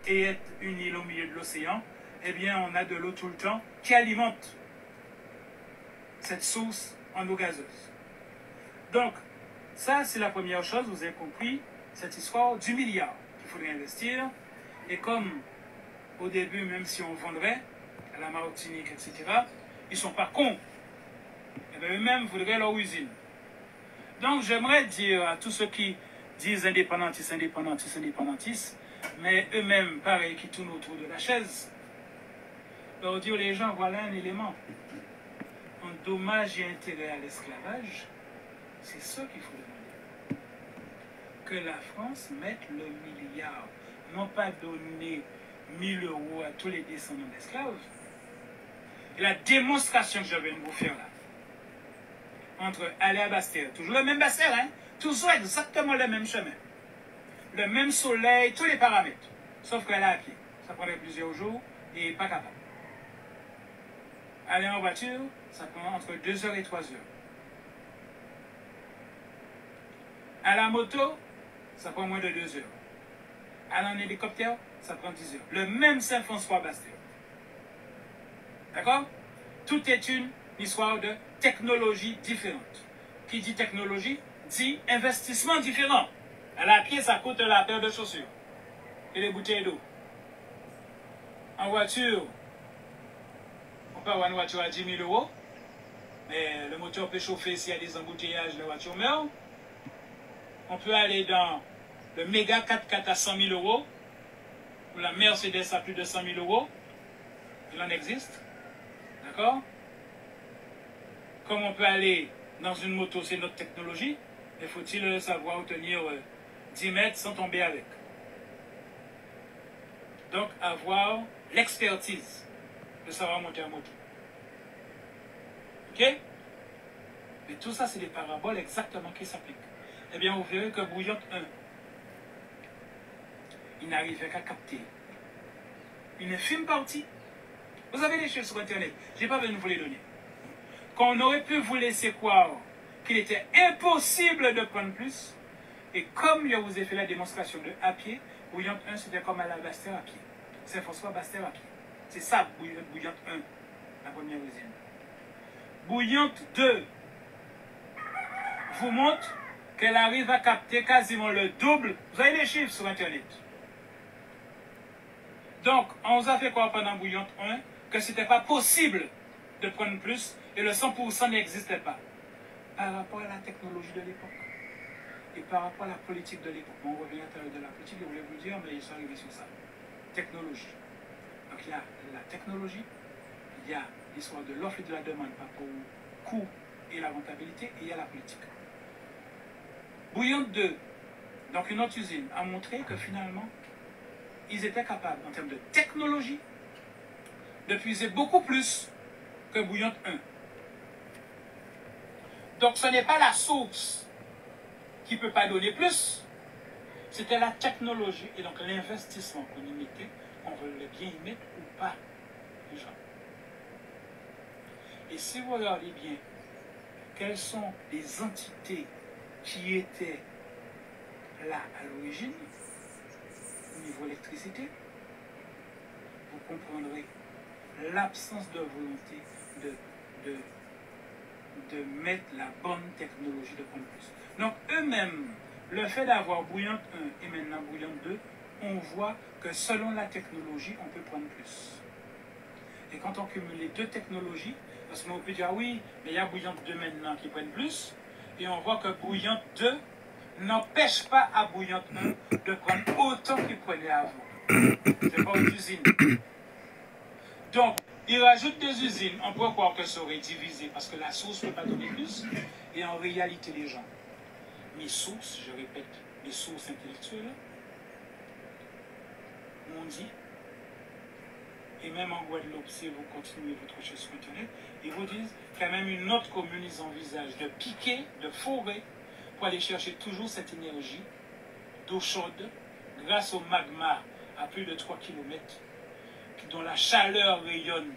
et être une île au milieu de l'océan, eh bien, on a de l'eau tout le temps qui alimente cette source en eau gazeuse. Donc, ça, c'est la première chose, vous avez compris, cette histoire du milliard qu'il faudrait investir. Et comme au début, même si on vendrait à la Martinique, etc., ils ne sont pas cons. Eh bien, eux-mêmes voudraient leur usine. Donc, j'aimerais dire à tous ceux qui disent indépendantistes, indépendantistes, indépendantistes, mais eux-mêmes, pareil, qui tournent autour de la chaise, leur dire les gens, voilà un élément. En dommage et intérêt à l'esclavage, c'est ça qu'il faut demander. Que la France mette le milliard, non pas donner 1000 € à tous les descendants d'esclaves. Et la démonstration que je viens de vous faire là, entre aller à Bastère, toujours le même Bastère, hein, toujours exactement le même chemin, le même soleil, tous les paramètres, sauf qu'elle est à pied. Ça prendrait plusieurs jours et pas capable. Aller en voiture, ça prend entre 2 heures et 3 heures. À la moto, ça prend moins de 2 heures. Aller en hélicoptère, ça prend 10 heures. Le même Saint-François-Bastère. D'accord? Tout est une histoire de technologie différente. Qui dit technologie, dit investissement différent. À la pied, ça coûte la paire de chaussures et les bouteilles d'eau. En voiture, on peut avoir une voiture à 10 000 €, mais le moteur peut chauffer s'il y a des embouteillages, la voiture meurt. On peut aller dans le méga 4x4 à 100 000 €, ou la Mercedes à plus de 100 000 €. Il en existe. D'accord? Comme on peut aller dans une moto, c'est notre technologie, mais faut-il savoir tenir 10 mètres sans tomber avec. Donc, avoir l'expertise de savoir monter en moto. Ok? Mais tout ça, c'est des paraboles exactement qui s'appliquent. Eh bien, vous verrez que Bouillante 1, il n'arrivait qu'à capter une infime partie. Vous avez les chiffres sur Internet. Je n'ai pas besoin de vous les donner. Qu'on aurait pu vous laisser croire qu'il était impossible de prendre plus. Et comme je vous ai fait la démonstration de à pied, Bouillante 1, c'était comme à la Bastère à pied. Saint-François Bastère à pied. C'est ça, Bouillante 1, la première usine. Bouillante 2 vous montre qu'elle arrive à capter quasiment le double. Vous avez les chiffres sur Internet. Donc, on vous a fait croire pendant Bouillante 1 que ce n'était pas possible de prendre plus et le 100% n'existait pas. Par rapport à la technologie de l'époque et par rapport à la politique de l'époque. On revient à l'intérieur de la politique, je voulais vous le dire, mais ils sont arrivés sur ça. Technologie. Donc, il y a la technologie, il y a l'histoire de l'offre et de la demande par rapport au coût et la rentabilité, et il y a la politique. Bouillante 2, donc une autre usine, a montré que finalement, ils étaient capables, en termes de technologie, de puiser beaucoup plus que Bouillante 1. Donc ce n'est pas la source qui ne peut pas donner plus, c'était la technologie et donc l'investissement qu'on y mettait, on veut bien y mettre ou pas, les gens. Et si vous regardez bien, quelles sont les entités qui étaient là à l'origine, au niveau électricité, vous comprendrez l'absence de volonté de mettre la bonne technologie de prendre plus. Donc eux-mêmes, le fait d'avoir Bouillante 1 et maintenant Bouillante 2, on voit que selon la technologie, on peut prendre plus. Et quand on cumule les deux technologies, parce qu'on peut dire, ah oui, mais il y a Bouillante 2 maintenant qui prennent plus, et on voit que Bouillante 2 n'empêche pas à Bouillante 1 de prendre autant qu'il prenait avant. C'est pas une usine. Donc, ils rajoutent des usines, on peut croire que ça aurait divisé, parce que la source ne peut pas donner plus, et en réalité, les gens, mes sources, je répète, mes sources intellectuelles, m'ont dit, et même en Guadeloupe, si vous continuez votre recherche sur Internet, ils vous disent qu'il y a même une autre commune, ils envisagent de piquer, de forer, pour aller chercher toujours cette énergie d'eau chaude, grâce au magma à plus de 3 km, dont la chaleur rayonne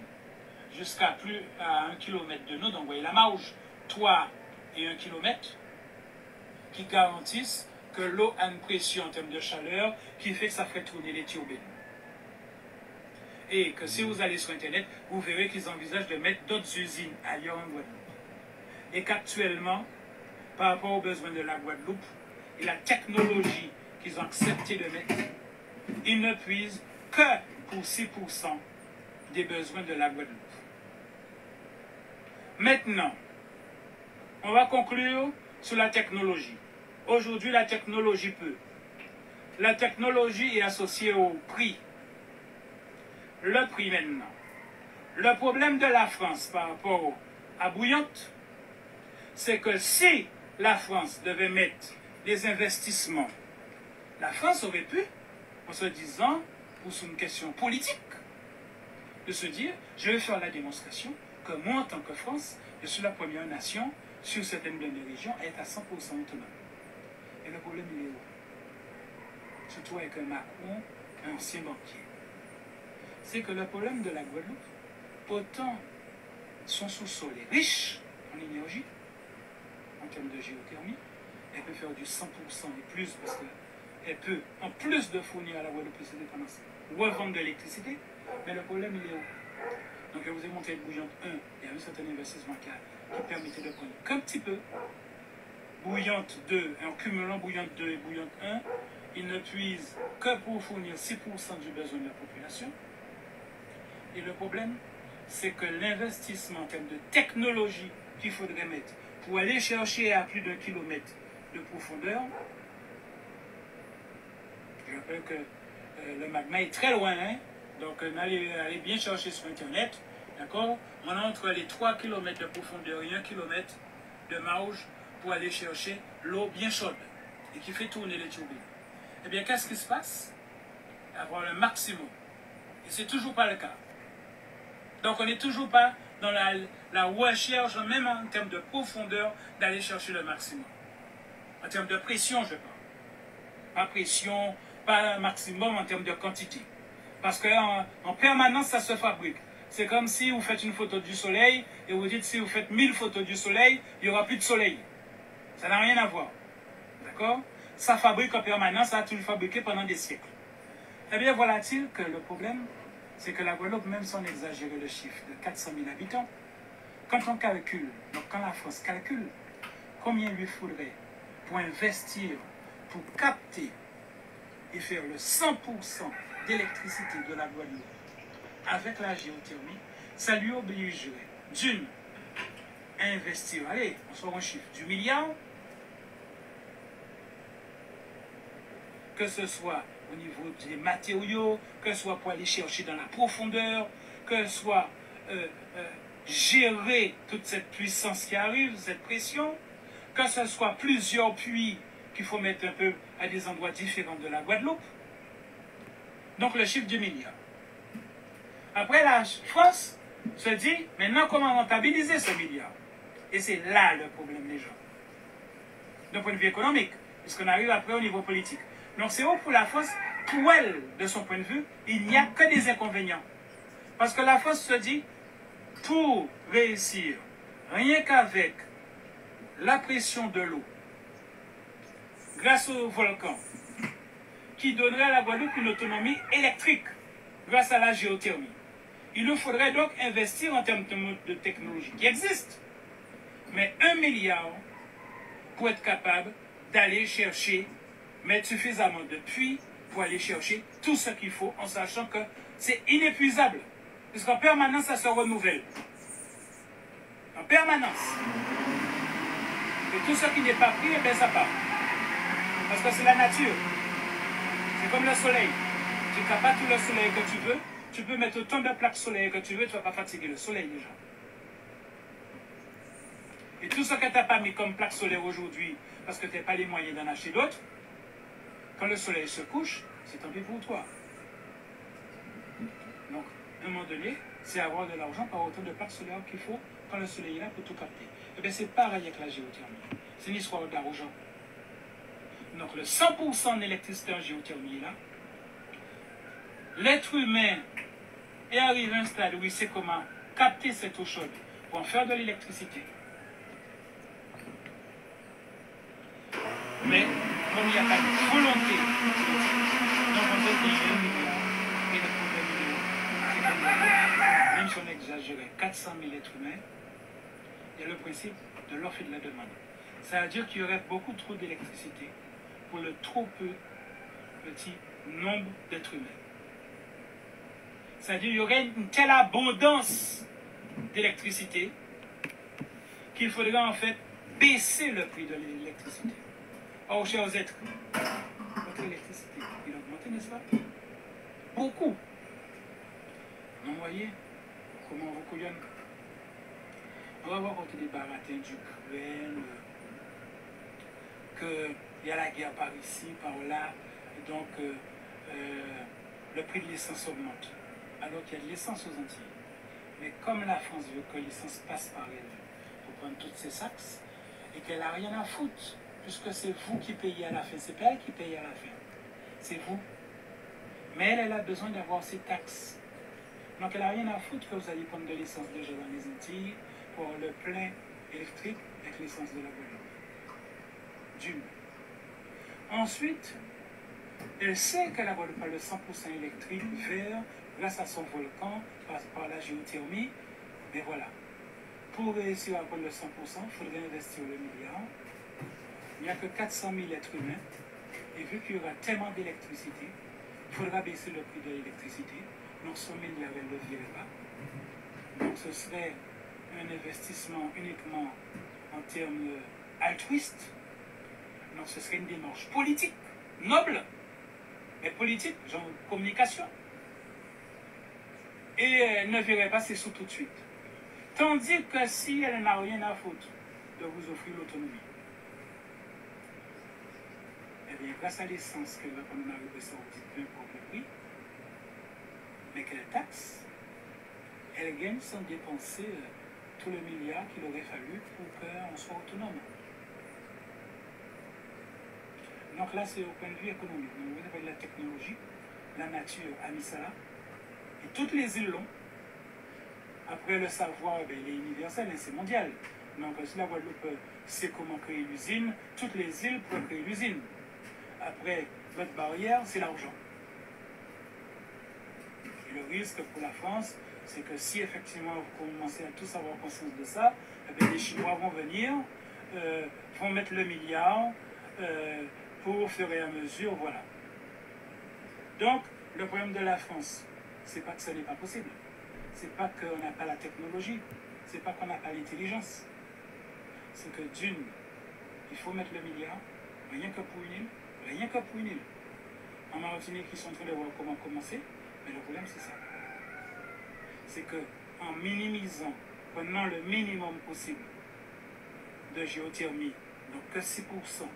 jusqu'à plus à 1 km de nous. Donc, vous voyez la marge, 3 et 1 km, qui garantissent que l'eau a une pression en termes de chaleur qui fait que ça fait tourner les turbines. Et que si vous allez sur Internet, vous verrez qu'ils envisagent de mettre d'autres usines ailleurs en Guadeloupe. Et qu'actuellement, par rapport aux besoins de la Guadeloupe et la technologie qu'ils ont accepté de mettre, ils ne puisent que pour 6% des besoins de la Guadeloupe. Maintenant, on va conclure sur la technologie. Aujourd'hui, la technologie peut. La technologie est associée au prix. Le prix maintenant. Le problème de la France par rapport à Bouillante, c'est que si la France devait mettre des investissements, la France aurait pu, en se disant, pour une question politique, de se dire, je vais faire la démonstration que moi, en tant que France, je suis la première nation sur certaines de mes régions à être à 100% autonome. Et le problème, il est où? Surtout avec un Macron, un ancien banquier. C'est que le problème de la Guadeloupe, autant son sous-sol est riche en énergie, en termes de géothermie, elle peut faire du 100% et plus parce qu'elle peut, en plus de fournir à la Guadeloupe ses dépendances, revendre de l'électricité, mais le problème il est où? Donc je vous ai montré Bouillante 1, il y a un certain investissement qui permettait de prendre qu'un petit peu. Bouillante 2, en cumulant Bouillante 2 et Bouillante 1, il ne puise que pour fournir 6% du besoin de la population. Et le problème, c'est que l'investissement en termes de technologie qu'il faudrait mettre pour aller chercher à plus d'un kilomètre de profondeur, je rappelle que le magma est très loin, hein? Donc allez bien chercher sur Internet, d'accord? On a entre les 3 km de profondeur et 1 km de marge pour aller chercher l'eau bien chaude et qui fait tourner les turbines. Eh bien, qu'est-ce qui se passe? Avoir le maximum. Et c'est toujours pas le cas. Donc, on n'est toujours pas dans la recherche, même en termes de profondeur, d'aller chercher le maximum. En termes de pression, je parle. Pas pression, pas maximum en termes de quantité. Parce qu'en permanence, ça se fabrique. C'est comme si vous faites une photo du soleil et vous dites si vous faites 1000 photos du soleil, il n'y aura plus de soleil. Ça n'a rien à voir. D'accord? Ça fabrique en permanence, ça a toujours fabriqué pendant des siècles. Eh bien, voilà-t-il que le problème, c'est que la Guadeloupe, même sans exagérer le chiffre de 400 000 habitants, quand on calcule, donc quand la France calcule, combien il lui faudrait pour investir, pour capter et faire le 100% d'électricité de la Guadeloupe avec la géothermie, ça lui obligerait, d'une, à investir, allez, on sort un chiffre, du milliard, que ce soit au niveau des matériaux, que ce soit pour aller chercher dans la profondeur, que ce soit gérer toute cette puissance qui arrive, cette pression, que ce soit plusieurs puits qu'il faut mettre un peu à des endroits différents de la Guadeloupe. Donc le chiffre du milliard. Après, la France se dit, maintenant comment rentabiliser ce milliard? Et c'est là le problème des gens. D'un point de vue économique, puisqu'on arrive après au niveau politique. Donc c'est où pour la France? Pour elle, de son point de vue, il n'y a que des inconvénients. Parce que la France se dit, pour réussir, rien qu'avec la pression de l'eau, grâce au volcan, qui donnerait à la Guadeloupe une autonomie électrique, grâce à la géothermie, il nous faudrait donc investir en termes de technologie qui existe. Mais 1 milliard pour être capable d'aller chercher, mettre suffisamment de puits pour aller chercher tout ce qu'il faut en sachant que c'est inépuisable. Puisqu'en permanence, ça se renouvelle. En permanence. Et tout ce qui n'est pas pris, eh bien, ça part. Parce que c'est la nature. C'est comme le soleil. Tu n'as pas tout le soleil que tu veux. Tu peux mettre autant de plaques solaires que tu veux, tu ne vas pas fatiguer le soleil déjà. Et tout ce que tu n'as pas mis comme plaque solaire aujourd'hui, parce que tu n'as pas les moyens d'en acheter d'autres, quand le soleil se couche, c'est tant pis pour toi. Donc, à un moment donné, c'est avoir de l'argent par autant de plaques solaires qu'il faut quand le soleil est là pour tout capter. Et bien c'est pareil avec la géothermie. C'est une histoire d'argent. Donc le 100% d'électricité en géothermie est là. L'être humain est arrivé à un stade où il sait comment capter cette eau chaude pour en faire de l'électricité. Mais comme il n'y a pas de volonté, donc on peut dire et le problème est j'aurai 400 000 êtres humains, il y a le principe de l'offre et de la demande. Ça veut dire qu'il y aurait beaucoup trop d'électricité pour le trop petit nombre d'êtres humains. Ça veut dire qu'il y aurait une telle abondance d'électricité qu'il faudrait en fait baisser le prix de l'électricité. Or, chers êtres, votre électricité, il a augmenté, n'est-ce pas? Beaucoup. Vous voyez comment on vous couillonne? On va voir côté des baratins du cruel, qu'il y a la guerre par ici, par là, donc le prix de l'essence augmente. Alors qu'il y a de l'essence aux Antilles. Mais comme la France veut que l'essence passe par elle pour prendre toutes ses sacs, et qu'elle n'a rien à foutre, puisque c'est vous qui payez à la fin, c'est pas elle qui paye à la fin, c'est vous. Mais elle a besoin d'avoir ses taxes. Donc elle n'a rien à foutre que vous allez prendre de l'essence déjà dans les Antilles pour le plein électrique avec l'essence de la Guadeloupe. D'une. Ensuite, elle sait qu'elle a le 100% électrique vert grâce à son volcan, par la géothermie. Mais voilà. Pour réussir à prendre le 100%, il faudrait investir le milliard. Il n'y a que 400 000 êtres humains. Et vu qu'il y aura tellement d'électricité, il faudra baisser le prix de l'électricité. Donc 100 milliards, elle ne le virait pas. Donc ce serait un investissement uniquement en termes altruistes. Donc ce serait une démarche politique, noble, mais politique, genre communication. Et elle ne verrait pas ses sous tout de suite. Tandis que si elle n'a rien à foutre de vous offrir l'autonomie, eh bien, grâce à l'essence qu'elle va prendre en Arabie Saoudite, peu importe le prix, mais qu'elle taxe, elle gagne sans dépenser tout le milliard qu'il aurait fallu pour qu'on soit autonome. Donc là, c'est au point de vue économique. Donc, vous avez la technologie, la nature a mis ça là, et toutes les îles l'ont. Après, le savoir, il est universel, c'est mondial. Donc, si la Guadeloupe sait comment créer l'usine, toutes les îles peuvent créer l'usine. Après, votre barrière, c'est l'argent. Et le risque pour la France, c'est que si effectivement vous commencez à tous avoir conscience de ça, les Chinois vont venir, vont mettre le milliard pour au fur et à mesure, voilà. Donc, le problème de la France, c'est pas que ce n'est pas possible. C'est pas qu'on n'a pas la technologie, c'est pas qu'on n'a pas l'intelligence. C'est que d'une, il faut mettre le milliard, rien que pour une île, rien que pour une île. En Martinique, ils sont en train de voir comment commencer, mais le problème c'est ça. C'est que en minimisant, prenant le minimum possible de géothermie, donc que 6%, donc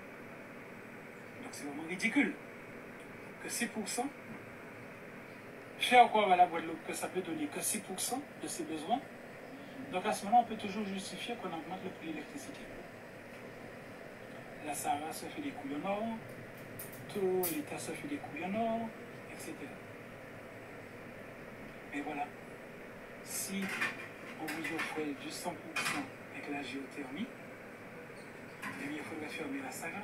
c'est vraiment ridicule, que 6%, faire croire à la Guadeloupe que ça peut donner que 6% de ses besoins. Donc à ce moment-là, on peut toujours justifier qu'on augmente le prix de l'électricité. La Sahara se fait des couilles en or, tout l'État se fait des couilles en or, etc. Et voilà. Si on vous offrait du 100% avec la géothermie, eh bien, il faudrait fermer la Sahara.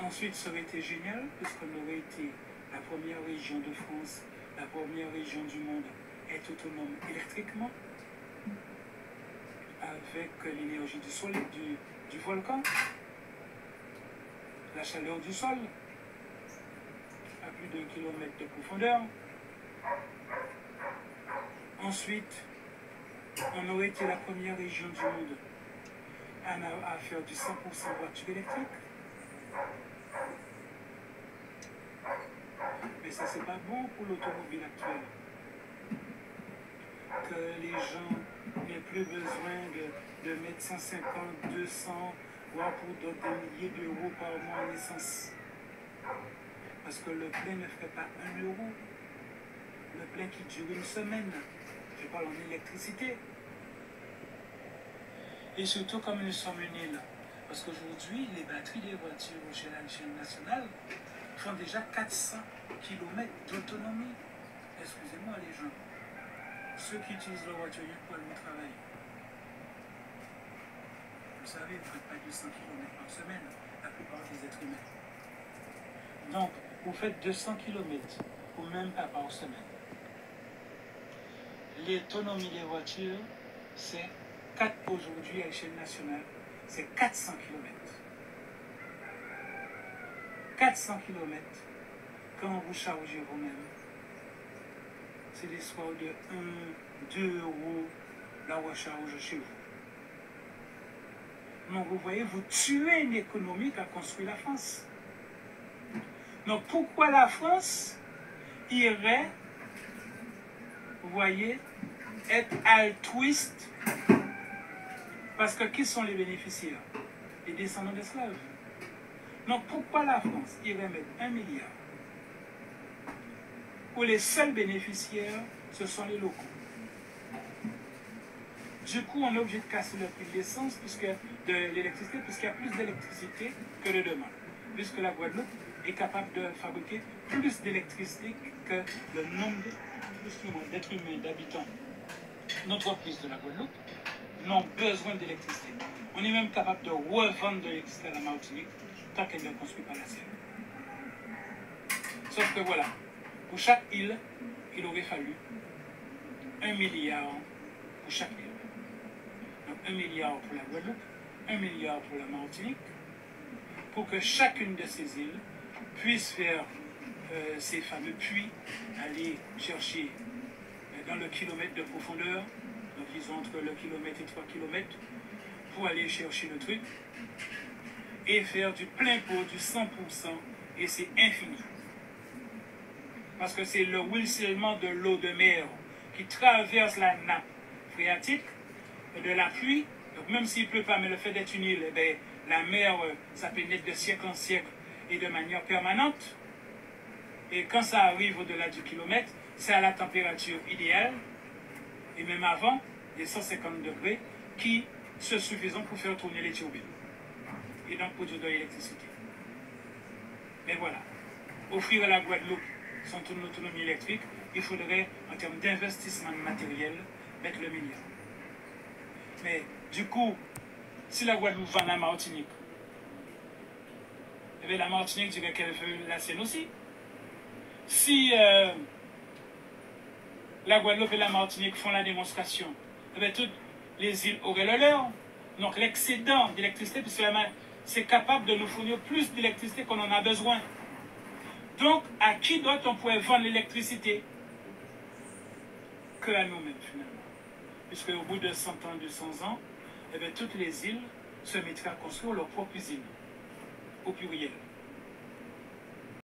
Ensuite, ça aurait été génial, puisqu'on aurait été la première région de France, la première région du monde, être autonome électriquement, avec l'énergie du sol, du volcan, la chaleur du sol, à plus d'1 kilomètre de profondeur. Ensuite, on aurait été la première région du monde à faire du 100% voiture électrique. Mais ça, c'est pas bon pour l'automobile actuelle. Que les gens n'aient plus besoin de mettre 150, 200, voire pour d'autres des milliers d'euros par mois en essence. Parce que le plein ne ferait pas 1 euro. Le plein qui dure une semaine. Je parle en électricité. Et surtout comme nous sommes une île. Parce qu'aujourd'hui, les batteries des voitures chez la chaîne nationale font déjà 400 km d'autonomie. Excusez-moi les gens. Ceux qui utilisent leur voiture pour aller au travail. Vous savez, vous ne faites pas du 100 km par semaine, la plupart des êtres humains. Donc, vous faites 200 km, ou même pas par semaine. l'autonomie des voitures, c'est aujourd'hui à l'échelle nationale, c'est 400 km. 400 km, quand vous chargez vous-même, c'est l'histoire de 1, 2 euros la recharge chez vous. Donc vous voyez, vous tuez une économie qui a construit la France. Donc pourquoi la France irait, vous voyez, être altruiste? Parce que qui sont les bénéficiaires? Les descendants d'esclaves. Donc pourquoi la France irait mettre 1 milliard où les seuls bénéficiaires, ce sont les locaux? Du coup, on est obligé de casser le prix de l'essence, de l'électricité, puisqu'il y a plus d'électricité que de demande. Puisque la Guadeloupe est capable de fabriquer plus d'électricité que le nombre d'êtres humains, d'habitants, d'entreprises de la Guadeloupe n'ont besoin d'électricité. On est même capable de revendre de l'électricité à la Martinique tant qu'elle ne construit pas la sienne. Sauf que voilà, pour chaque île, il aurait fallu 1 milliard pour chaque île. Donc 1 milliard pour la Guadeloupe, 1 milliard pour la Martinique, pour que chacune de ces îles puisse faire ces fameux puits, aller chercher dans le kilomètre de profondeur, donc ils ont entre le kilomètre et 3 kilomètres, pour aller chercher le truc, et faire du plein pot, du 100%, et c'est infini. Parce que c'est le ruissellement de l'eau de mer qui traverse la nappe phréatique, de la pluie. Donc même s'il ne pleut pas, mais le fait d'être une île, eh bien, la mer, ça pénètre de siècle en siècle et de manière permanente. Et quand ça arrive au-delà du kilomètre, c'est à la température idéale, et même avant, les 150 degrés, qui se suffisant pour faire tourner les turbines. Et donc produire de l'électricité. Mais voilà, offrir à la Guadeloupe son autonomie électrique, il faudrait, en termes d'investissement matériel, mettre le milliard. Mais du coup, si la Guadeloupe vend la Martinique, eh bien, la Martinique dirait qu'elle veut la sienne aussi. Si la Guadeloupe et la Martinique font la démonstration, eh bien, toutes les îles auraient le leur. Donc l'excédent d'électricité, puisque c'est capable de nous fournir plus d'électricité qu'on en a besoin. Donc, à qui d'autre on pourrait vendre l'électricité que à nous-mêmes, finalement? Puisque au bout de 100 ans, 200 ans, eh bien, toutes les îles se mettraient à construire leur propre usine, au pluriel.